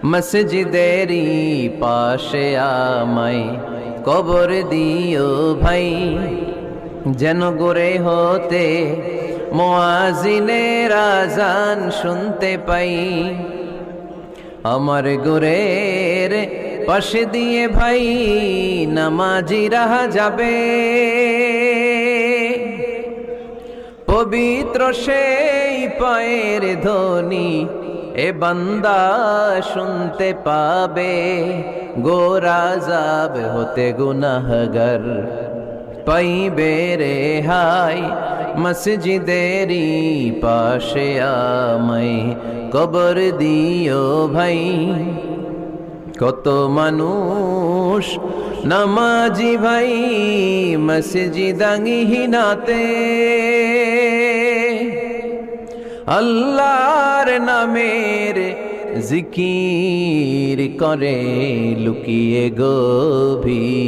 মসজিদেরই পাশে আমায় কবর দিও ভাই, যেন গড়ে হতে মুয়াজ্জিনের আযান শুনতে পাই। আমার গোরের পাশে দিয়ে ভাই নামাজিরা যাবে, পবিত্র সেই পায়ের ধ্বনি এ বান্দা শুনতে পাবে। গোরাজাব হতে গুনাহগার পাইবে রেহাই, মসজিদেরই পাশে আমায় কবর দিও ভাই। কত মানুষ নামাজি ভাই মসজিদাঙ্গিহীনাতে, আল্লাহর নামের জিকির করে লুকিয়ে গভীর।